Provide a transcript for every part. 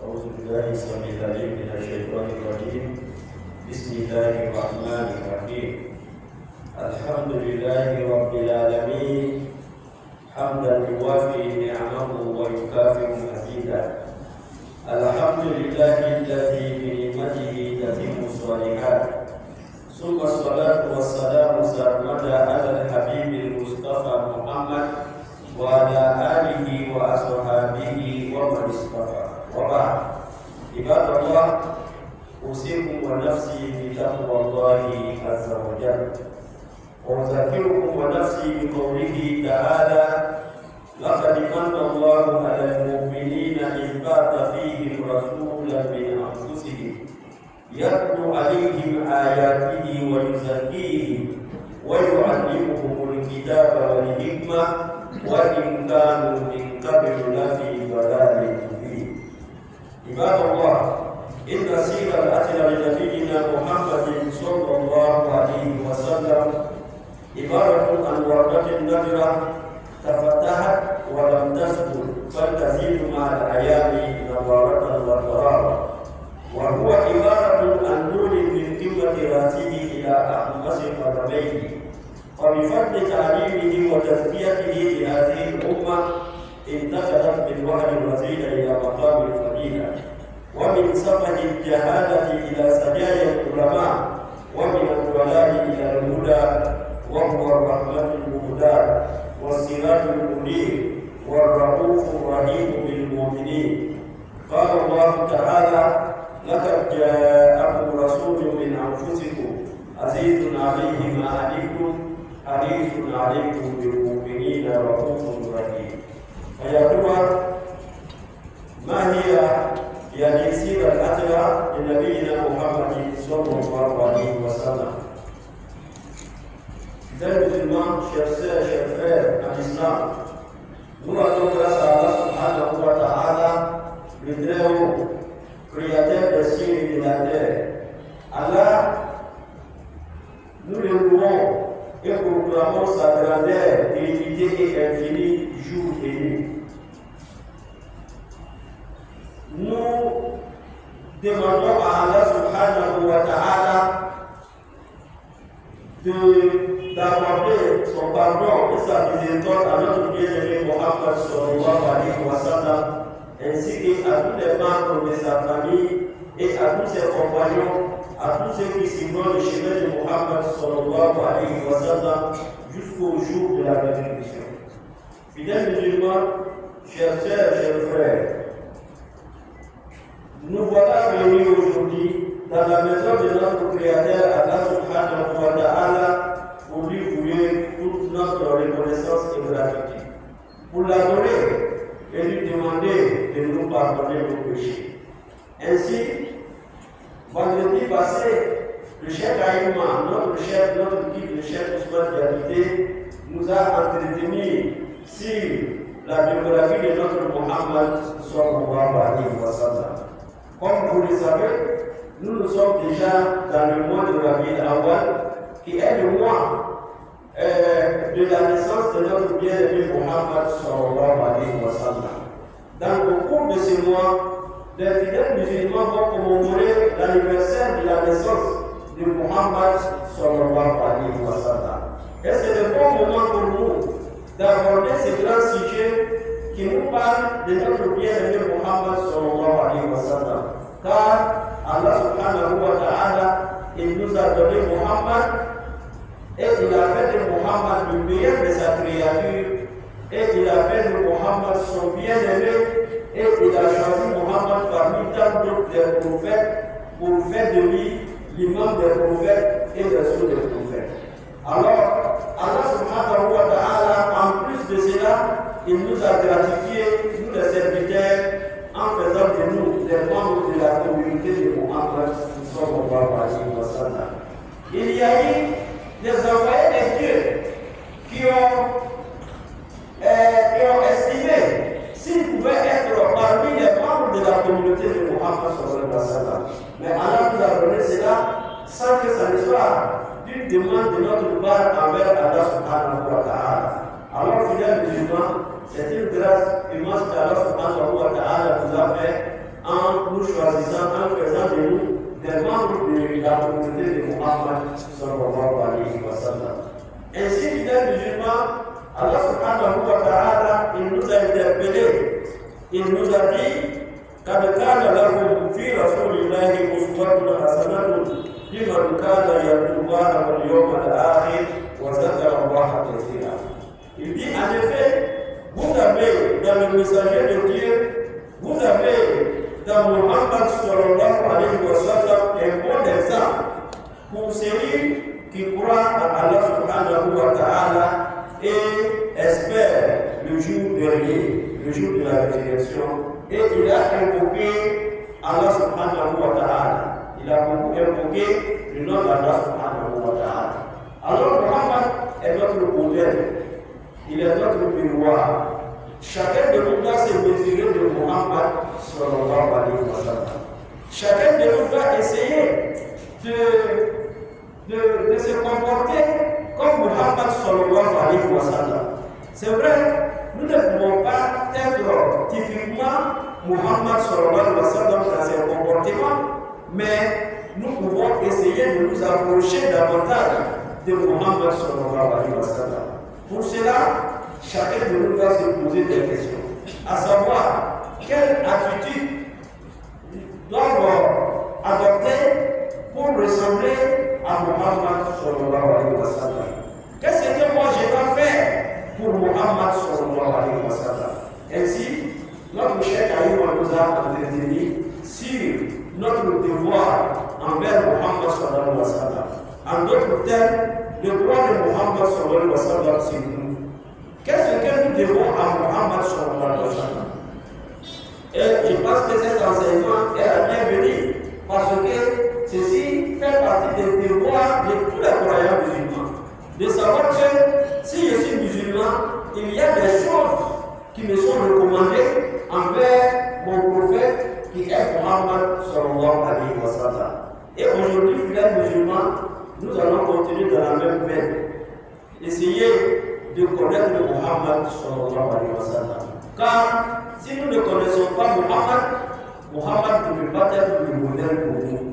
أعوذ بالله السميع العليم من الشيطان الرجيم. بسم الله الرحمن الرحيم. الحمد لله رب العالمين حمدا يوافي نعمه ويكافئ مزيدا. الحمد لله الذي بنعمته تتم الصالحات، ثم الصلاة والسلام سرمدا على الحبيب المصطفى محمد وعلى آله وأصحابه ومن اصطفى. وبعد، عباد الله، أوصيكم ونفسي بتقوى الله عز وجل، وأذكركم ونفسي بقوله تعالى: لقد من الله على المؤمنين إذ بعث فيهم رسولا من أنفسهم يتلو عليهم آياته ويزكيهم ويعلمهم الكتاب والحكمة وإن كانوا من قبل لفي ضلال مبين. عباد الله، إن سيرة لنبينا محمد صلى الله عليه وسلم عبارة عن وردة نادرة تفتحت ولم تسكن، بل تزيد مع الأيام نضارة وضرارة، وهو عبارة عن نور من قمة رأسه إلى أخمص قدميه. وبفضل تعليمه وتزكيته لهذه الأمة انتقلت بالوحي الوزير إلى مقام الفضيلة، ومن سفه الجهالة إلى سجايا العلماء، ومن الضلال إلى الهدى، وهو الرحمة المهداة والسراج المنير والرؤوف الرحيم بالمؤمنين. قال الله تعالى: لقد جاءكم رسول من أنفسكم عزيز عليه ما عنتم حريص عليكم بالمؤمنين رؤوف رحيم. فيا ترى ما هي سيرة الأترى لنبينا محمد صلى الله عليه وسلم؟ Fidèles musulmans, chers sœurs, chers frères en islam, nous rendons grâce à Allah subhanahu wa ta'ala, le Très-Haut, créateur des cieux et de la terre. Allah, nous le louons et proclamons sa grandeur, illimitée et infinie, jour et nuit. Nous demandons à Allah subhanahu wa ta'ala d'accorder son pardon et sa miséricorde à notre bien-aimé Mohammed sallallahu alayhi wa sallam, ainsi qu'à tous les membres de sa famille et à tous ses compagnons, à tous ceux qui suivront le chemin de Mohammed sallallahu alayhi wa sallam jusqu'au jour de la résurrection. Fidèles musulmans, chers sœurs, chers frères, nous voilà réunis aujourd'hui dans la maison de notre Créateur Allah subhanahu wa ta'ala pour lui vouer toute notre reconnaissance et gratitude, pour l'adorer et lui demander de nous pardonner nos péchés. Ainsi, vendredi passé, le chef Aïma, notre guide, le chef Ousmane Diabité, nous a entretenu sur la biographie de notre Mohammed sallallahu alayhi wa sallam. Comme vous le savez, nous sommes déjà dans le mois de Rabiul Awwal, qui est le mois de la naissance de notre bien-aimé Mohammed sallallahu alayhi wa sallam. Dans le cours de ce mois, les fidèles musulmans vont commémorer l'anniversaire de la naissance de Mohammed sallallahu alayhi wa sallam. Et c'est le bon moment pour nous d'aborder ce grand sujet qui nous parle de notre bien-aimé Mohammed sallallahu alayhi wa sallam. Car Allah subhanahu wa ta'ala, il nous a donné Mohammed et il a fait de Mohammed le meilleur de sa créature et il a fait de Mohammed son bien-aimé et il a choisi Mohammed parmi tant d'autres prophètes pour faire de lui l'imam des prophètes et le sceau des prophètes. Alors, Allah subhanahu wa ta'ala, en plus de cela, il nous a gratifié, nous les serviteurs, en faisant de nous des membres de la communauté de Mohammed sallallahu alayhi wa sallam. Il y a eu des envoyés de Dieu qui ont estimé s'ils pouvaient être parmi les membres de la communauté de Mohammed sallallahu alayhi wa sallam. Mais Allah nous a donné cela sans que ça ne soit d'une demande de notre part envers Allah subhanahu wa ta'ala. Alors, fidèles musulmans, c'est une grâce immense qu'Allah subhanahu wa ta'ala nous a fait en en nous choisissant, en faisant de nous des membres de la communauté de Muhammad sallallahu alayhi wa sallam. Ainsi, fidèles musulmans, Allah subhanahu wa ta'ala, il nous a interpellés, il nous a dit قد كان لكم في رسول الله أسوة حسنة لمن كان يرجو الله واليوم الآخر وذكر الله كثيرا. Il dit en effet, vous avez dans le messager de Dieu, vous avez dans Muhammad sallallahu alayhi wa sallam un bon exemple pour celui qui croit en Allah subhanahu wa ta'ala et espère le jour dernier, le jour de la résurrection. Et il a invoqué Allah subhanahu wa ta'ala. Il a invoqué le nom d'Allah subhanahu wa ta'ala. Alors Muhammad est notre modèle. Il est notre miroir. Chacun de nous doit se mesurer de Muhammad sallallahu alayhi wa sallam. Chacun de nous doit essayer de se comporter comme Muhammad sallallahu alayhi wa sallam. C'est vrai, nous ne pouvons pas être typiquement Muhammad sallallahu alayhi wa sallam dans ses comportements, mais nous pouvons essayer de nous approcher davantage de Muhammad sallallahu alayhi wa sallam. Pour cela, chacun de nous doit se poser des questions, à savoir quelle attitude doit adopter pour ressembler à Muhammad sallallahu alayhi wa sallam. Qu'est-ce que moi je dois faire pour Muhammad sallallahu alayhi wa sallam? Ainsi, notre Cheikh Ayoub nous a entretenu sur notre devoir envers Muhammad sallallahu alayhi wa sallam. En d'autres termes, le droit de Muhammad sallallahu alayhi wa sallam sur nous. Qu'est-ce que nous devons à Muhammad sallallahu alayhi wa sallam? Et je pense que cet enseignement est la bienvenue parce que ceci fait partie des devoirs de tous les croyants musulmans. De savoir que si je suis musulman, il y a des choses qui me sont recommandées envers mon prophète qui est Muhammad sallallahu alayhi wa sallam. Et aujourd'hui, fidèles musulmans, nous allons continuer dans la même veine. Essayer de connaître Muhammad sallallahu alayhi wa sallam. Car si nous ne connaissons pas Muhammad ne peut pas être le modèle pour nous.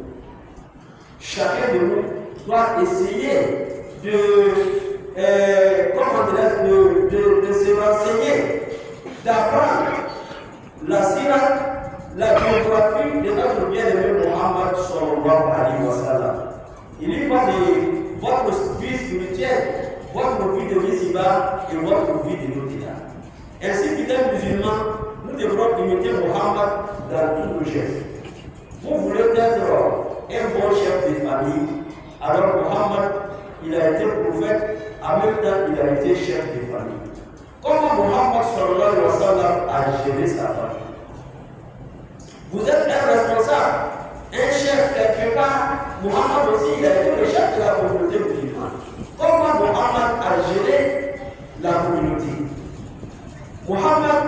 Chacun de nous doit essayer de se renseigner, d'apprendre la sira, la biographie de notre bien-aimé Muhammad sallallahu alayhi wa sallam. Il y va de votre vie spirituelle, votre vie de ici-bas et votre vie de l'au-delà. Ainsi, fidèles musulmans, nous devrons imiter Muhammad dans tous nos gestes. Vous voulez être un bon chef de famille, alors Muhammad, il a été prophète, en même temps il a été chef de famille. Comment Muhammad sallallahu alayhi wa sallam a géré sa famille? Vous êtes un responsable, un chef quelque part. Muhammad aussi, il a été le chef de la communauté musulmane. Comment Muhammad a géré la communauté? Muhammad,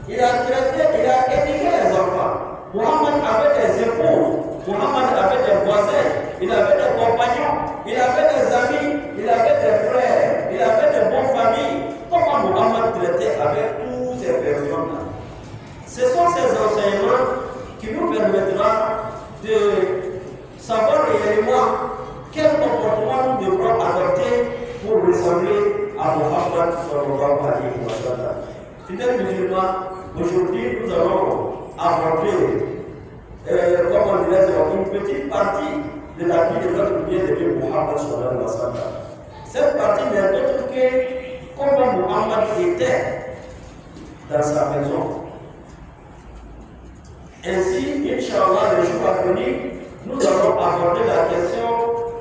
il a éduqué les enfants. Muhammad avait des épouses. Muhammad avait des voisins. Il avait des compagnons. Il avait des amis. Il avait des frères. Il avait de bonnes familles. Comment Muhammad traitait avec toutes ces personnes-là? Ce sont ces enseignements qui nous permettront de savoir réellement quel comportement nous devrons adopter pour ressembler à Muhammad sallallahu alayhi wa sallam. Fidèles musulmans, aujourd'hui nous allons aborder, comme on dirait, une petite partie de la vie de notre bien-aimé Muhammad sallallahu alayhi wa sallam. Cette partie n'est autre que comment Muhammad était dans sa maison. Ainsi, Inch'Allah, le jour à venir, nous allons aborder la question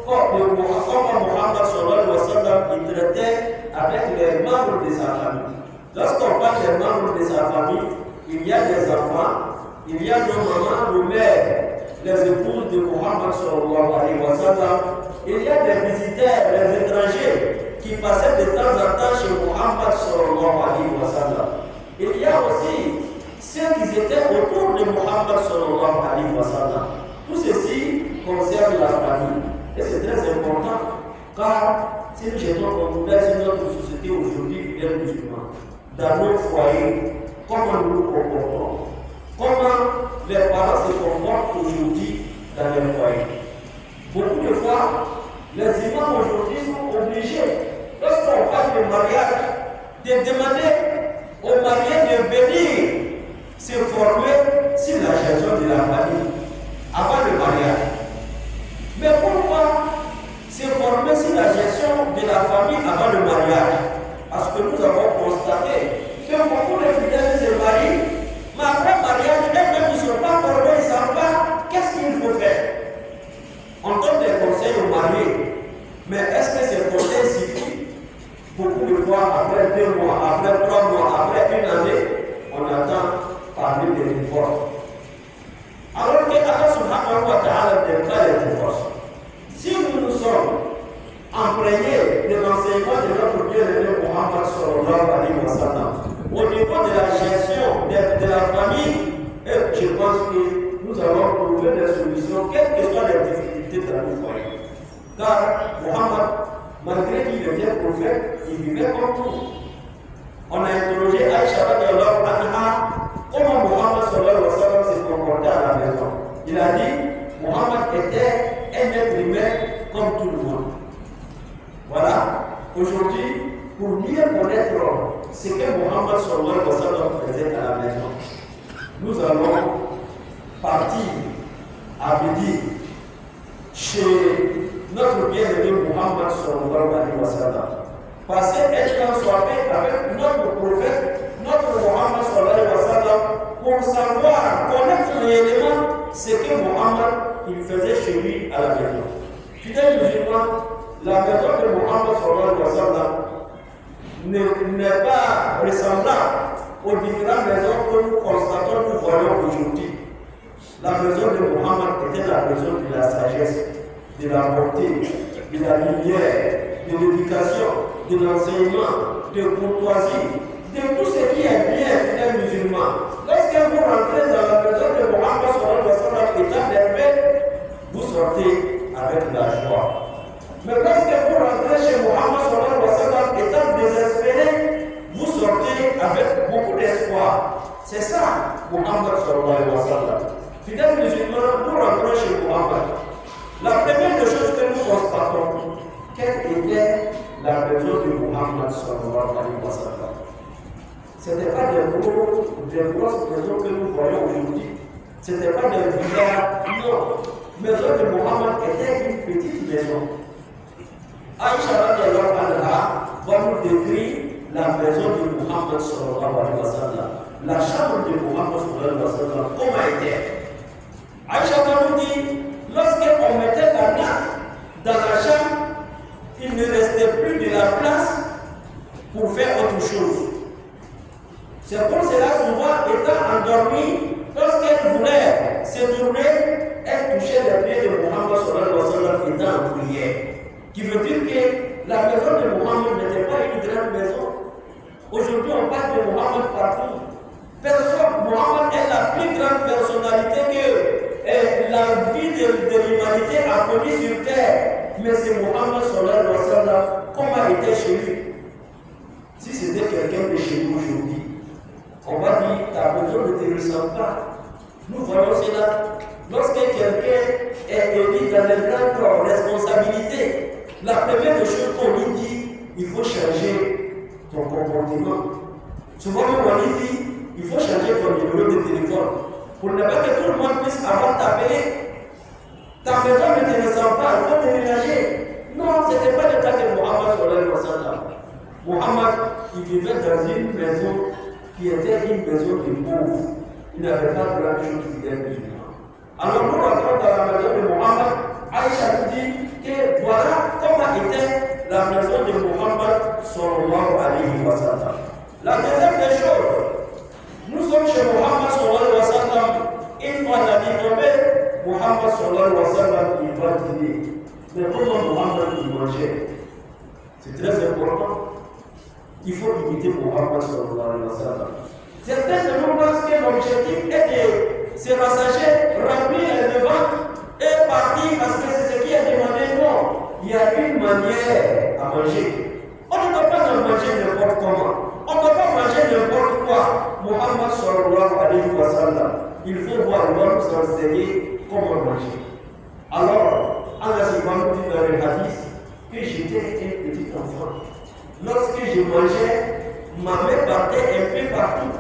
comment Muhammad sallallahu alayhi wa sallam il traitait avec les membres de sa famille. Lorsqu'on parle des membres de sa famille, il y a des enfants, il y a nos mamans, nos mères, les épouses de Muhammad sallallahu alayhi wa sallam, il y a des visiteurs, les étrangers qui passaient de temps en temps chez Muhammad sallallahu alayhi wa sallam. Il y a aussi ceux qui étaient autour de Muhammad sallallahu alayhi wa sallam. Tout ceci concerne la famille. Et c'est très important, car si nous jetons comme modèle sur notre société aujourd'hui, fidèles musulmans, dans nos foyers, comment nous nous comportons, comment les parents se comportent aujourd'hui dans les foyers. Beaucoup de fois, les imams aujourd'hui sont obligés, lorsqu'on parle de mariage, de demander aux mariés de venir se former sur la gestion de la famille avant le mariage. Mais pourquoi se former sur la gestion de la famille avant le mariage? Parce que nous avons constaté que beaucoup de fidèles se marient, mais après le mariage, eux-mêmes ne sont pas formés, ils ne savent pas qu'est-ce qu'il faut faire. On donne des conseils aux mariés, mais est-ce que ces conseils suffisent? Beaucoup de fois, après 2 mois, après 3 mois, après 1 année, on attend parler des divorces. Alors que Allah subhanahu wa ta'ala n'aime pas les divorces. Si nous sommes imprégnés de l'enseignement de notre bien-aimé Muhammad sallallahu alayhi wa sallam, au niveau de la gestion de la famille, je pense que nous allons trouver des solutions, quelles que soient les difficultés dans nos foyers. Car Muhammad, malgré qu'il était prophète, il vivait comme nous. On a interrogé Aïcha radiallahu anha comment Muhammad sallallahu alayhi wa sallam se comportait à la maison. Il a dit, Muhammad était un être humain comme tout le monde. Voilà. Aujourd'hui, pour mieux connaître ce que Muhammad sallallahu alayhi wa sallam faisait à la maison, nous allons partir à midi chez notre bien-aimé Muhammad sallallahu alayhi wa sallam. Passer un temps soirée avec notre prophète, notre Muhammad sallallahu alayhi wa sallam, pour savoir, connaître réellement ce que Muhammad il faisait chez lui à la maison. Fidèles musulmans, la maison de Muhammad sallallahu alayhi wa sallam n'est pas ressemblable aux différentes maisons que nous constatons, nous voyons aujourd'hui. La maison de Muhammad était la maison de la sagesse, de la beauté, de la lumière, de l'éducation, de l'enseignement, de courtoisie, de tout ce qui est bien, fidèles musulmans. Lorsque vous rentrez dans la maison de Muhammad sallallahu alayhi wa sallam, étant merveilleux, vous sortez avec la joie. Mais lorsque vous rentrez chez Muhammad sallallahu alayhi wa sallam, étant désespéré, vous sortez avec beaucoup d'espoir. C'est ça, Muhammad sallallahu alayhi wa sallam. Fidèles musulmans, nous rentrons chez Muhammad. La première des choses que nous constatons, quelle était la maison de Muhammad sallallahu alayhi wa sallam? Ce n'était pas des grosses maisons que nous voyons aujourd'hui. Ce n'était pas des villas, non. La maison de Muhammad était une petite maison. Aïcha radiallahu anha va nous décrire la maison de Muhammad sallallahu alayhi wa sallam. La chambre de Muhammad sallallahu alayhi wa sallam, comment était? Aïcha va nous dire, lorsqu'on mettait la nappe dans la chambre, il ne restait plus de la place pour faire autre chose. C'est pour cela, souvent, étant endormie, lorsqu'elle voulait se tourner, elle touchait les pieds de Muhammad sallallahu alayhi wa sallam étant en prière. Qui veut dire que la maison de Muhammad n'était pas une grande maison. Aujourd'hui, on parle de Muhammad partout. Muhammad est la plus grande personnalité que la vie de l'humanité a connue sur terre. Mais c'est Muhammad sallallahu alayhi wa sallam, comment était chez lui. Si c'était quelqu'un de chez nous aujourd'hui, on va dire, ta maison ne te ressemble pas. Nous voyons cela. Lorsque quelqu'un est élu dans les grandes responsabilités, la première des choses qu'on lui dit, il faut changer ton comportement. Souvent, on lui dit, il faut changer ton numéro de téléphone. Pour ne pas que tout le monde puisse avoir t'appeler. Ta maison ne te ressemble pas, il faut déménager. Non, ce n'était pas le cas de Muhammad sallallahu alayhi wa sallam. Muhammad, il vivait dans une maison qui était une maison de pauvres. Il n'avait pas grand chose fidèle musulman. Alors nous rentrons dans la maison de Muhammad. Aïcha nous dit que voilà comment était la maison de Muhammad sallallahu alayhi wa sallam. La deuxième des choses, nous sommes chez Muhammad sallallahu alayhi wa sallam. Une fois la nuit tombée, Muhammad sallallahu alayhi wa sallam, il va dîner. Mais comment Muhammad il mangeait? C'est très important. Il faut imiter Muhammad sallallahu alayhi wa sallam. Certains de nous pensent que l'objectif est de se rassager, remplir le ventre et partir parce que c'est ce qui est demandé. Non, il y a une manière à manger. On ne doit pas manger n'importe comment. On ne doit pas manger n'importe quoi. Muhammad sallallahu alayhi wa sallam, il faut voir va nous enseigner comment manger. Alors, Allah subhanahu dit dans le hadith que j'étais un petit enfant. Lorsque je mangeais, ma main partait un peu partout.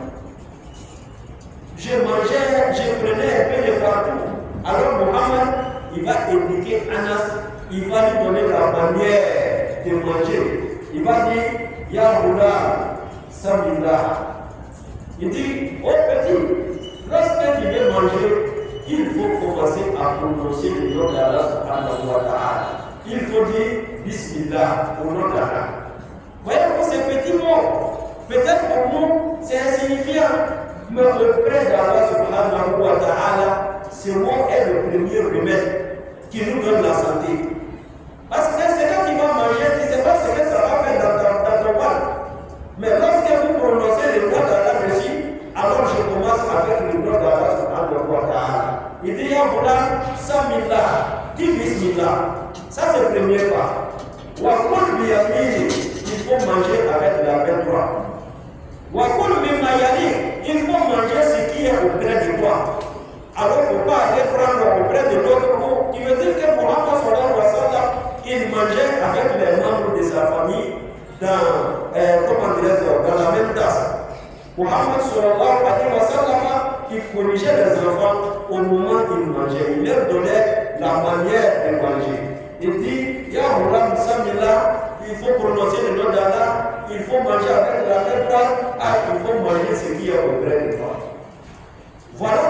Je mangeais, je prenais un peu de partout. Alors Mohammed, il va éduquer Anas, il va lui donner la manière de manger. Il va dire, Ya Hula, Samillah. Il dit, oh petit, lorsque tu veux manger, il faut commencer à prononcer le nom d'Allah subhanahu wa ta'ala. Il faut dire Bismillah au nom d'Allah. Voyez pour ces petits mots, peut-être pour nous c'est insignifiant, mais auprès d'Allah subhanahu wa ta'ala, ce mot est le premier remède qui nous donne la santé. Parce que c'est quand tu vas manger, tu ne sais pas ce que ça va faire dans ton ventre. Mais lorsque vous prononcez le nom d'Allah dessus, alors je commence avec le nom d'Allah subhanahu wa ta'ala. Il dit Ya Bouddha, Samillah, dis Bismillah. Ça c'est le premier pas. Wakul biyamini, il faut manger avec la main droite. Wakul bimayani, il faut manger ce qui est auprès de toi. Alors il ne faut pas aller prendre auprès de l'autre mot. Qui veut dire que Mohammed sallallahu alayhi wa sallam, il mangeait avec les membres de sa famille dans la même tasse. Mohammed sallallahu alayhi wa sallam, il corrigeait les enfants au moment où ils mangeaient. Il leur donnait la manière de manger. Il dit, Ya Houlam Samillah, il faut prononcer le nom d'Allah, il faut manger avec la main droite, il faut manger ce qui est auprès de toi. Voilà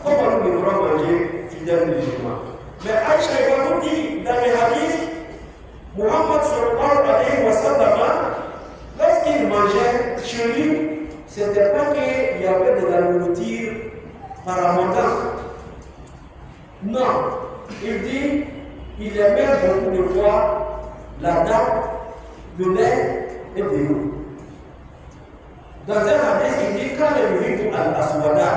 comment nous devrons manger fidèles musulmans. Mais Aïcha va nous dire dans les hadiths, Mohammed sallallahu alayhi wa sallam, lorsqu'il mangeait chez lui, c'était pas qu'il y avait de la nourriture par abondance. Non, il dit, il aimait beaucoup de fois la date, le lait et de l'eau. Dans un hadith, il dit quand le riz al-aswadan,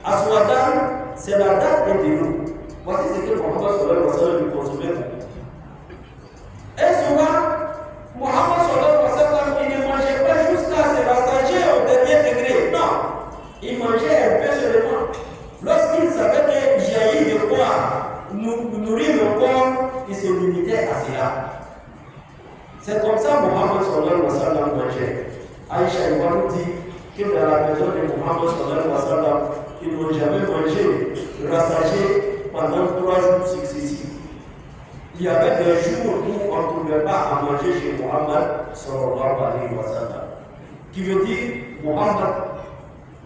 aswadan, c'est la date et de l'eau. Voici ce que Mohammed sallallahu alayhi wa sallam lui consommait. Et souvent, Mohammed sallallahu alayhi wa sallam, il ne mangeait pas jusqu'à se rassasier au dernier degré. Non, il mangeait un peu seulement. Lorsqu'il savait qu'il jaillit de quoi nourrir le corps, il se limitait à cela. C'est comme ça que Mohammed sallallahu alayhi wa sallam mangeait. Aïcha nous dit que dans la maison de Mohammed sallallahu alayhi wa sallam, ils n'ont jamais mangé rassasié pendant 3 jours successifs. Il y avait des jours où on ne trouvait pas à manger chez Mohammed sallallahu alayhi wa sallam. Qui veut dire, Mohammed,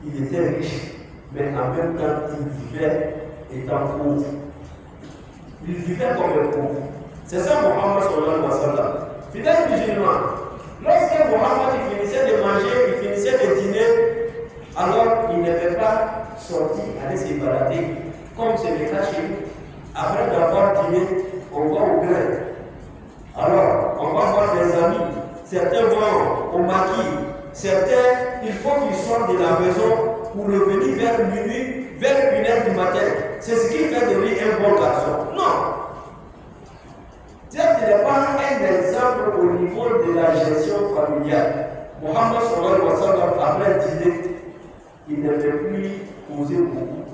il était riche, mais en même temps, il vivait étant pauvre. Il vivait comme un pauvre. C'est ça Mohammed sallallahu alayhi wa sallam. Fidèles musulmans, lorsque Mohammed finissait de manger, il finissait de dîner, alors il n'avait pas sorti, aller se balader, comme c'est le cas chez nous. Après d'avoir dîné, on va au grain. Alors, on va voir des amis. Certains vont au maquis. Certains, il faut qu'ils sortent de la maison pour revenir vers minuit, vers 1h du matin. C'est ce qui fait de lui un bon garçon. Non! Ce n'est pas un exemple au niveau de la gestion familiale. Mohammed sallallahu alayhi wa sallam, après dîner, il ne peut plus poser beaucoup.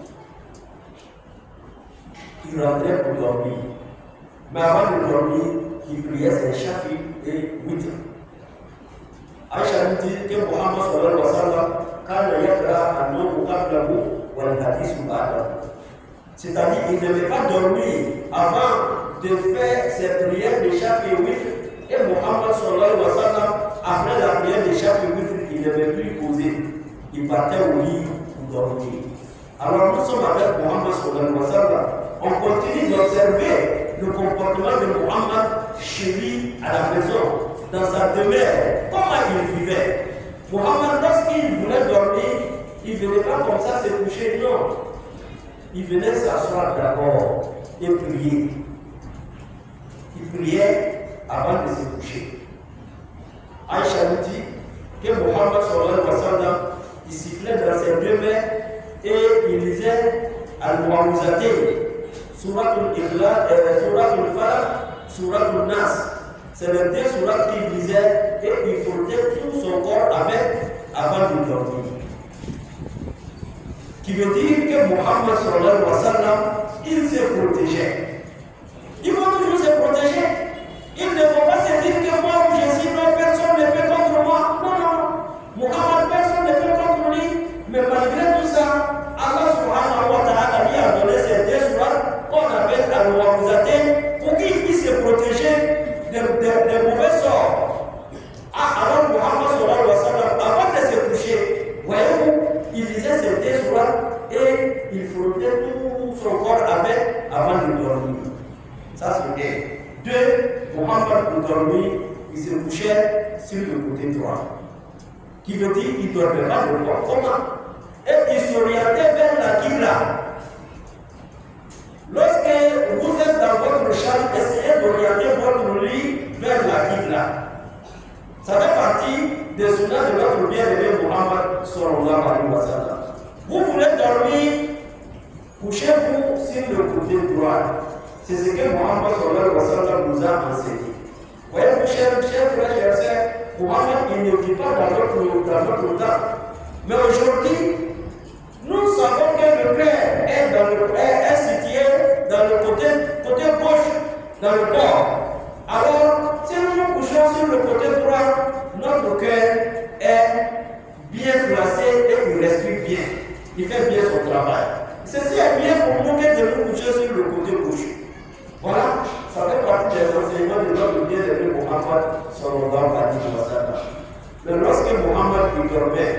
Il rentrait pour dormir. Mais avant de dormir, il priait ses chafi et witr. Aïcha nous dit que Mohammed sallallahu alayhi wa sallam, quand il y a un homme au Kablamu, ou un hadith ou pas, c'est-à-dire qu'il ne devait pas dormir avant de faire ses prières de chafi et witr. Et Mohammed sallallahu alayhi wa sallam, après la prière de chafi et witr, il ne devait plus poser. Il partait au lit pour dormir. Alors nous sommes avec Mohammed sallallahu alayhi wa sallam. On continue d'observer le comportement de Mohammed chez lui, à la maison, dans sa demeure. Comment il vivait? Mohammed, lorsqu'il voulait dormir, il ne venait pas comme ça se coucher, non. Il venait s'asseoir d'abord et prier. Il priait avant de se coucher. Aïcha nous dit que Mohammed sallallahu alayhi wa sallam, il sifflait dans ses deux mains et il lisait Al-Mu'awwizatayn. Surat al-Ikhlas, Surat al-Falaq, Surat al-Nas. C'est les deux sourates qu'il lisait et il frottait tout son corps avec avant de dormir. Qui Qui veut dire que Muhammad sallallahu alayhi wa sallam, il s'est protégé. Il faut toujours se protéger. Il ne faut pas se dire que moi où je suis, non, personne ne peut contre moi. Non, non, non. Muhammad, personne ne peut contre lui. Mais malgré tout ça, Allah subhanahu wa ta'ala lui a donné ces deux sourates qu'on appelle al-Mu'awwidhatayn pour qu'il puisse se protéger des mauvais sorts. Alors Muhammad sallallahu alayhi wa sallam, avant de se coucher, voyez-vous, il lisait ces deux sourates et il frottait tout son corps avec avant de dormir. Ça c'est un. Deux, Muhammad pour dormir, il se couchait sur le côté droit. Qui veut dire qu'il ne dormait pas de droit. Comment? Et il s'orientait vers la Qibla. Lorsque vous êtes dans votre chambre, essayez d'orienter votre lit vers la Qibla. Ça fait partie des sunnahs de notre bien-aimé Muhammad sallallahu alayhi wa sallam. Vous voulez dormir, couchez-vous sur le côté droit. C'est ce que Muhammad sallallahu alayhi wa sallam nous a enseigné. Voyez-vous, chers frères, chers sœurs, Muhammad il ne vit pas dans notre temps. Mais aujourd'hui, nous savons que le cœur est situé dans le côté gauche, dans le corps. Alors, si nous nous couchons sur le côté droit, notre cœur est bien placé et il respire bien. Il fait bien son travail. Ceci est bien pour nous que de nous coucher sur le côté gauche. Voilà, ça fait partie des enseignements de notre bien-aimé Muhammad sallallahu alayhi wa sallam. Mais lorsque Muhammad il dormait,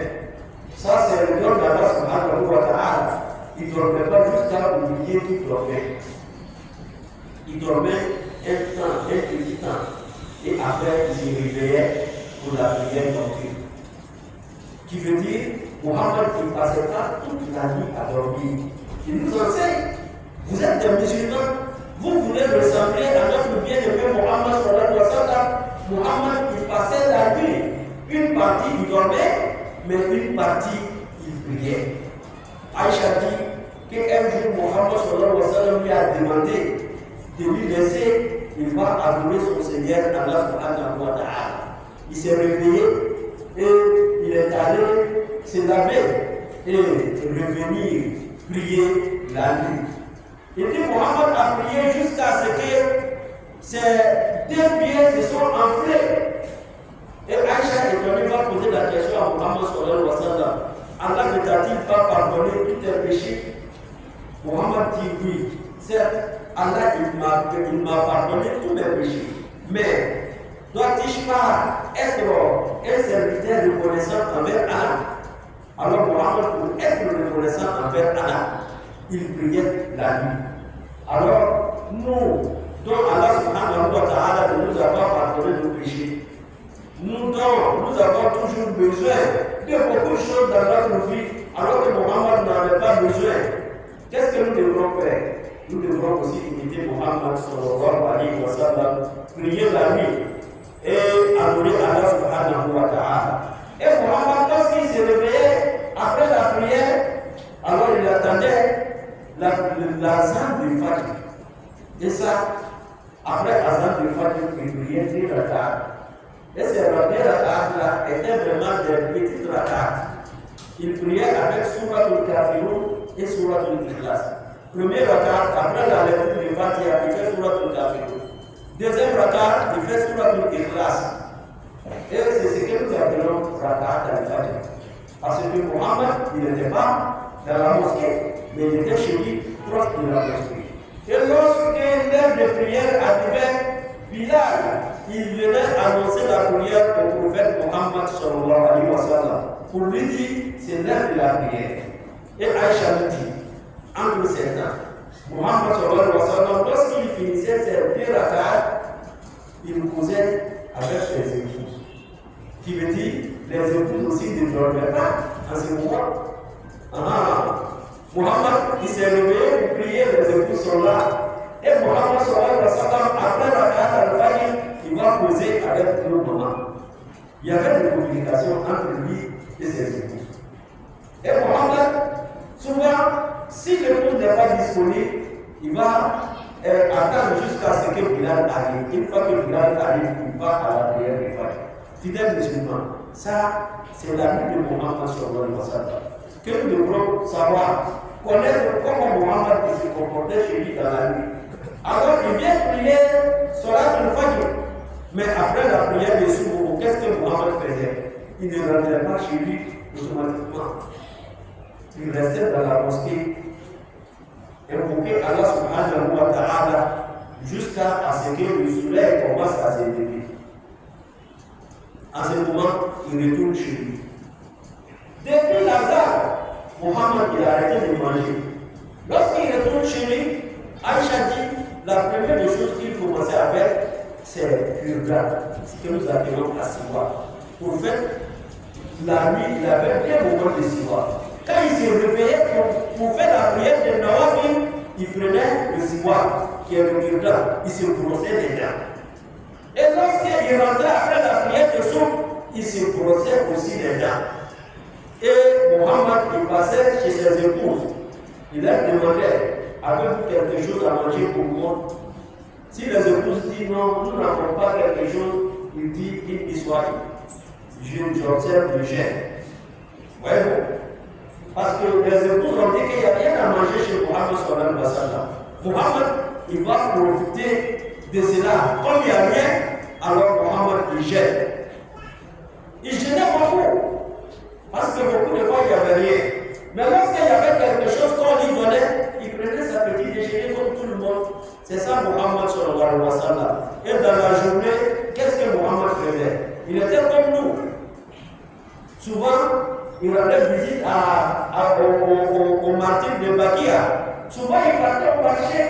ça c'est le don d'Allah subhanahu wa ta'ala. Il ne dormait pas jusqu'à oublier qu'il dormait. Il dormait un petit temps. Et après, il se réveillait pour la prière nocturne. Qui veut dire, Muhammad ne passait pas toute la nuit à dormir. Il nous enseigne. Vous êtes des musulmans. Vous voulez ressembler à notre bien-aimé Muhammad sallallahu alayhi wa sallam. Muhammad, il passait la nuit. Une partie, il dormait, mais une partie, il priait. Aïcha dit qu'un jour, Muhammad sallallahu alayhi wa sallam lui a demandé de lui laisser, il va adorer son Seigneur Allah subhanahu wa ta'ala. Il s'est réveillé et il est allé se laver et revenir prier la nuit. Et puis Muhammad a prié jusqu'à ce que ses deux pieds se soient enflés. Et Aïcha est venue va poser la question à Muhammad sallallahu alayhi wa sallam. Allah ne t'a-t-il pas pardonné tous tes péchés? Muhammad dit oui. Certes, Allah il m'a pardonné tous mes péchés. Mais dois-je pas être un serviteur reconnaissant envers Allah? Alors Muhammad, pour être reconnaissant envers Allah, il priait la nuit. Alors, nous, dont Allah subhanahu wa ta'ala de nous avoir pardonné nos péchés, nous avons toujours besoin de beaucoup de choses dans notre vie, alors que Muhammad n'avait pas besoin. Qu'est-ce que nous devrons faire? Nous devrons aussi imiter Muhammad sallallahu alayhi wa sallam, prier la nuit et adorer Allah subhanahu wa ta'ala. Et Muhammad, lorsqu'il se réveillait après la prière, alors il attendait l'azan du Fajr. Et ça, après l'azan du Fajr, il priait 3 rak'at. Et ces rak'at-là étaient vraiment des petites rak'at. Il priait avec Surat al-Kafirun et Surat al-Ikhlas. Premier rak'at, après la lecture du Fatiha, il fait Surat al-Kafirun. Deuxième rak'at, il fait Surat al-Ikhlas. Et c'est ce que nous appelons rak'at al-Fajr. Parce que Muhammad, il n'était pas dans la mosquée, mais il était chez lui, proche de la mosquée. Et lorsque l'heure de prière arrivait, Bilal, il venait annoncer la prière au prophète Muhammad sallallahu alayhi wa sallam pour lui dire c'est l'heure de la prière. Et Aïcha lui dit, entre ces temps, Muhammad sallallahu alayhi wa sallam, lorsqu'il finissait ses 2 rak'at, il causait avec ses épouses. Qui veut dire, les épouses aussi ne dormaient pas en ce moment. Muhammad, il s'est réveillé pour prier, les épouses sont là. Et Muhammad sallallahu alayhi wa sallam, après la rak'at al-Fajr, il va causer avec nos mamans. Il y avait une communication entre lui et ses épouses. Et Muhammad, souvent, si l'épouse n'est pas disponible, il va attendre jusqu'à ce que Bilal arrive. Une fois que Bilal arrive, il va à la prière du Fajr. Fidèles musulmans, ça, c'est la vie de Muhammad sallallahu alayhi wa sallam. que nous devrons savoir, connaître comment Mohammed se comportait chez lui dans la nuit. Alors il vient prier Salat al-Fajr. Mais après la prière de Soubourou, qu'est-ce que Mohammed faisait? Il ne rentrait pas chez lui automatiquement. Il restait dans la mosquée, invoquait Allah subhanahu wa ta'ala jusqu'à ce que le soleil commence à se lever. En ce moment, il retourne chez lui. Depuis l'Azhar, Mohammed il a arrêté de manger. Lorsqu'il retourne chez lui, Aïcha dit la première des choses qu'il commençait à faire, c'est purga, ce que nous appelons Asiwa. Pour fait, la nuit, il avait bien besoin de Siwa. Quand il se réveillait pour faire la prière de Nawafil, il prenait le Siwa, qui est le purga, il se brossait les dents. Et lorsqu'il rentrait après la prière de Souk, il se brossait aussi les dents. Et Mohammed, il passait chez ses épouses. Il leur demandait, avez-vous quelque chose à manger pour moi? Si les épouses disent non, nous n'avons pas quelque chose, il dit, il soit. J'observe le gène. Voyez-vous? Parce que les épouses ont dit qu'il n'y a rien à manger chez Mohammed sallallahu alayhi wa sallam. Mohammed, il va profiter de cela. Comme il n'y a rien, alors Mohammed, il gêne. Il gênait beaucoup. Parce que beaucoup de fois, il n'y avait rien. Mais lorsqu'il y avait quelque chose qu'on lui donnait, il prenait sa petite déjeuner comme tout le monde. C'est ça Mohammed sallallahu alayhi wa sallam. Et dans la journée, qu'est-ce que Mohammed faisait? Il était comme nous. Souvent, il rendait visite au martyr de Bakia. Souvent, il partait au marché.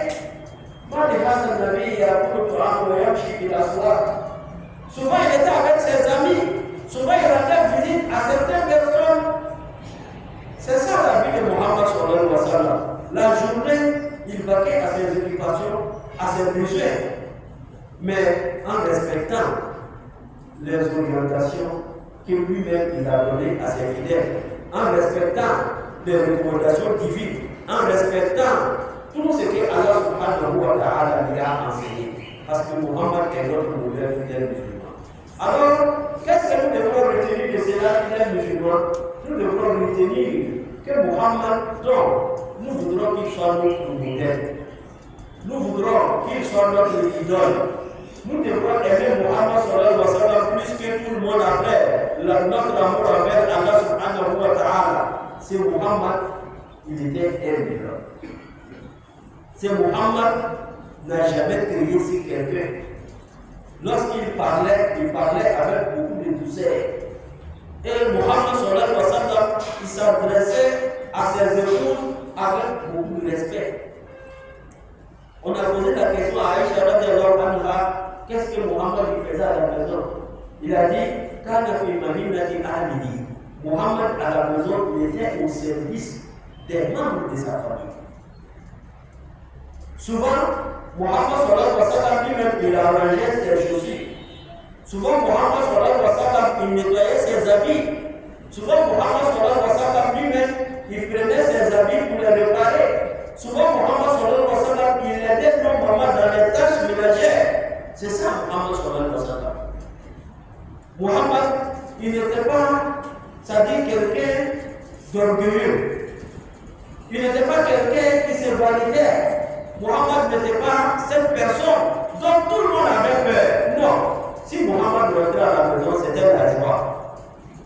Souvent, il était avec ses amis. Souvent, il rendait visite à certaines personnes. C'est ça la vie de Mohammed sallallahu alayhi wa sallam. La journée, il vaquait à ses occupations, à ses besoins, mais en respectant les orientations que lui-même il a données à ses fidèles, en respectant les recommandations divines, en respectant tout ce que Allah subhanahu wa ta'ala lui a enseigné. Parce que Mohammed est notre modèle fidèle musulman. Alors, qu'est-ce que nous devons retenir de cela, fidèle musulman? Nous devons retenir que Mohammed, donc, nous voudrons qu'il soit notre modèle. Nous voudrons qu'il soit notre idole. Nous devrons aimer Mohammed sallallahu alayhi wa sallam plus que tout le monde après. Notre amour envers Allah subhanahu wa ta'ala. C'est Mohammed, il était humble. C'est Mohammed n'a jamais crié sur quelqu'un. Lorsqu'il parlait avec beaucoup de douceur. Et Mohammed sallallahu alayhi wa sallam, il s'adressait à ses épouses avec beaucoup de respect. On a posé la question à Aïcha radiallahu anha, qu'est-ce que Mohammed faisait à la maison? Il a dit, Kana fi mahinnati ahlihi. Mohammed à la maison, il était au service des membres de sa famille. Souvent, Mohammed sallallahu alayhi wa sallam lui-même, il arrangeait ses chaussures. Souvent, Mohammed sallallahu alayhi wa sallam, il nettoyait ses habits. Souvent, Mohammed sallallahu alayhi wa sallam lui-même, il prenait ses habits pour les réparer. Souvent, Mohammed sallallahu alayhi wa sallam, il aidait nos mamans dans les tâches ménagères. C'est ça, Mohammed sallallahu alayhi wa sallam. Mohammed, il n'était pas, c'est-à-dire quelqu'un d'orgueilleux. Il n'était pas quelqu'un qui se validait. Mohammed n'était pas cette personne dont tout le monde avait peur. Non. Si Mohammed rentrait à la maison, c'était la joie.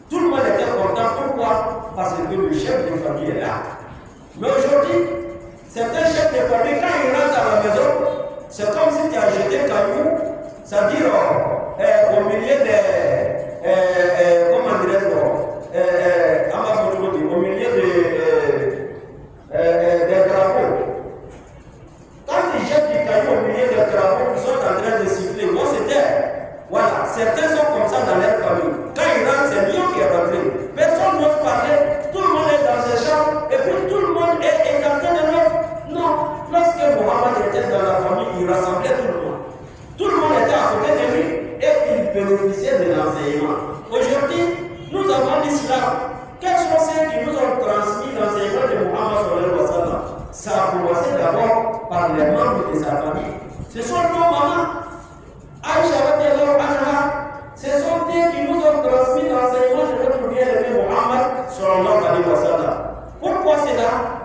Tout le monde était content. Pourquoi? Parce que le chef de famille est là. Mais aujourd'hui, certains chefs de famille, quand ils rentrent à la maison, c'est comme si tu as jeté un caillou, c'est-à-dire au milieu des. Comment dirais-je? Au milieu des drapeaux. Quand ils jettent du caillou au milieu des drapeaux, ils sont en train de siffler. Moi, c'était. Voilà, certains sont comme ça dans leur famille. Quand ils rentrent, c'est Dieu qui est rentré. Personne n'ose parler, tout le monde est dans ses chambres, et puis tout le monde est écarté de l'autre. Non, lorsque Mohammed était dans la famille, il rassemblait tout le monde. Tout le monde était à côté de lui et il bénéficiait de l'enseignement. Aujourd'hui, nous avons l'islam. Quels sont ceux qui nous ont transmis l'enseignement de Mohammed sallallahu alayhi wa sallam? Ça a commencé d'abord par les membres de sa famille. Ce sont nos mamans. Aïcha radiallahu anha, ce sont eux qui nous ont transmis l'enseignement de notre bien-aimé Mohammed sallallahu alayhi wa sallam.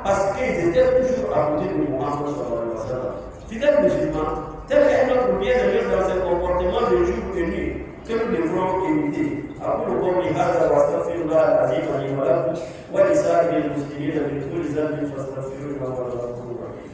parce qu'ils étaient toujours à côté de Mohammed sallallahu alayhi wa sallam. Fidèles musulmans, tel est notre bien-aimé dans ses comportements de jour et nuit, que nous devrons imiter. أقول قولي هذا وأستغفر الله العظيم لي ولكم ولسائر المسلمين من كل ذنب فاستغفروه إنه هو الغفور الرحيم.